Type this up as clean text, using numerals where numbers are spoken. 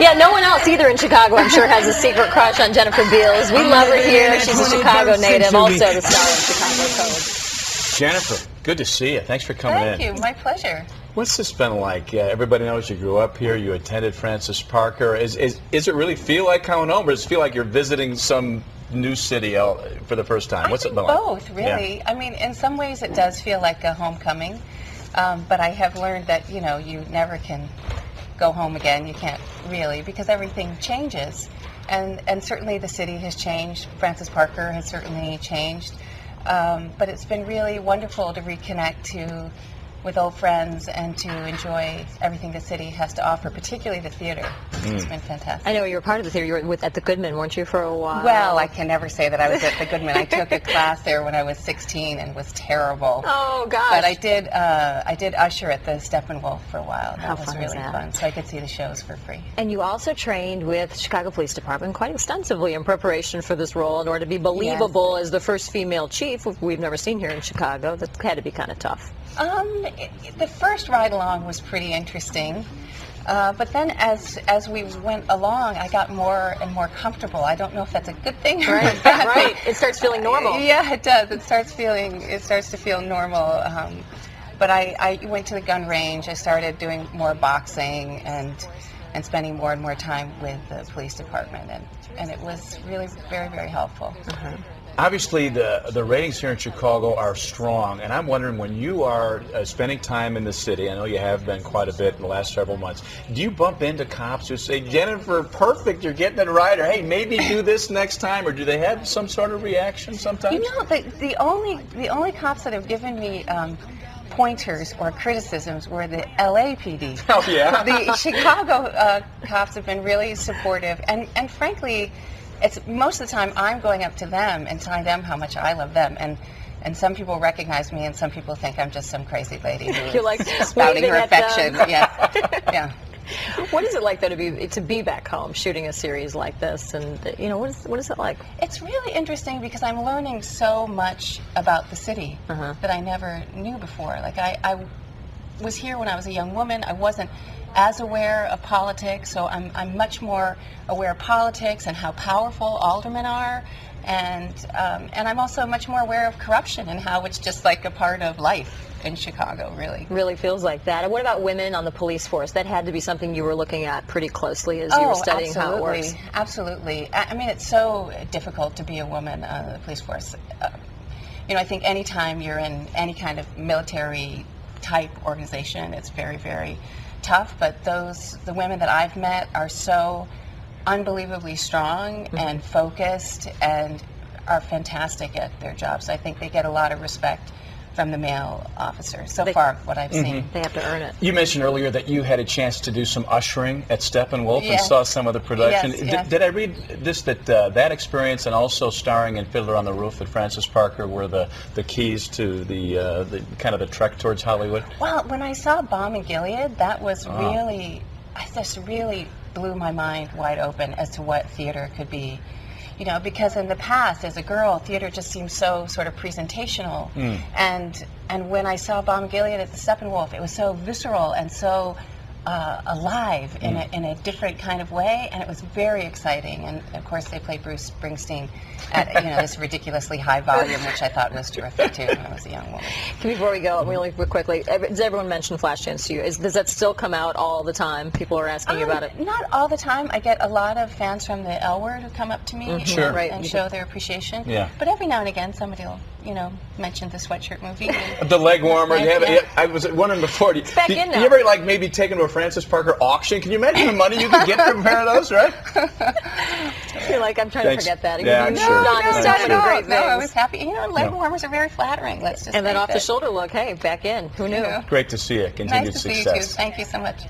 Yeah, no one else either in Chicago, I'm sure, has a secret crush on Jennifer Beals. We love her here. She's a Chicago native, also the star of Chicago Code. Jennifer, good to see you. Thanks for coming in. Thank you. My pleasure. What's this been like? Everybody knows you grew up here. You attended Francis Parker. Is it really feel like coming home, or does it feel like you're visiting some new city for the first time? What's it been like? Both, really. Yeah. I mean, in some ways it does feel like a homecoming, but I have learned that, you know, you never can go home again. You can't really, because everything changes. And certainly the city has changed. Francis Parker has certainly changed. But it's been really wonderful to reconnect with old friends and to enjoy everything the city has to offer, particularly the theater. It's been fantastic. I know you were part of the theater. You were at the Goodman, weren't you, for a while? Well, I can never say that I was at the Goodman. I took a class there when I was 16 and was terrible. Oh, gosh. But I did usher at the Steppenwolf for a while. How was fun really is that? fun. So I could see the shows for free. And you also trained with Chicago Police Department quite extensively in preparation for this role in order to be believable as the first female chief we've never seen here in Chicago. That had to be kind of tough. The first ride along was pretty interesting, but then as we went along, I got more and more comfortable. I don't know if that's a good thing or a bad Right. thing. It starts feeling normal. Yeah, it does. It starts to feel normal. But I went to the gun range. I started doing more boxing and spending more and more time with the police department, and it was really very, very helpful. Obviously, the ratings here in Chicago are strong, and I'm wondering, when you are spending time in the city, I know you have been quite a bit in the last several months, do you bump into cops who say, Jennifer, perfect, you're getting it right, or hey, maybe do this next time, or do they have some sort of reaction sometimes? You know, the only cops that have given me pointers or criticisms were the LAPD. Oh, yeah? The Chicago cops have been really supportive, and frankly, it's most of the time I'm going up to them and telling them how much I love them, and some people recognize me, and some people think I'm just some crazy lady who's You're like spouting her affection. Yeah, yeah. What is it like, though, to be back home shooting a series like this, and you know, what is it like? It's really interesting because I'm learning so much about the city that I never knew before. Like I was here when I was a young woman. I wasn't as aware of politics, so I'm much more aware of politics and how powerful aldermen are, and I'm also much more aware of corruption and how it's just like a part of life in Chicago, really. Really feels like that. And what about women on the police force? That had to be something you were looking at pretty closely as you were studying how it works. Absolutely. I mean, it's so difficult to be a woman on the police force. You know, I think anytime you're in any kind of military type organization, it's very, very tough, but the women that I've met are so unbelievably strong and focused and are fantastic at their jobs. I think they get a lot of respect from the male officers, so far, what I've seen. They have to earn it. You mentioned earlier that you had a chance to do some ushering at Steppenwolf and saw some of the production. Yes. Did I read this, that experience and also starring in Fiddler on the Roof at Francis Parker were the keys to the kind of the trek towards Hollywood? Well, when I saw Bomb and Gilead, that was really, I just really blew my mind wide open as to what theater could be. You know, because in the past, as a girl, theater just seemed so sort of presentational. And when I saw Bomb and Gilead at the Steppenwolf, it was so visceral and so alive in a different kind of way, and it was very exciting. And of course, they played Bruce Springsteen at this ridiculously high volume, which I thought was terrific too when I was a young woman. Before we go, really quickly, does everyone mention Flashdance to you? Does that still come out all the time? People are asking you about it. Not all the time. I get a lot of fans from the L Word who come up to me and show their appreciation. Yeah. But every now and again, somebody will, mention the Sweatshirt movie. The leg warmer. I was wondering before. Do you ever maybe take them to a Francis Parker auction? Can you imagine the money you could get from a pair of those, right? You're like, I'm trying to forget that. Yeah, I'm sure. No, I was happy. Leg warmers are very flattering. Let's just and then off the shoulder look, hey, back in. Who knew? Great to see you. Continued nice to success. See you too. Thank you so much.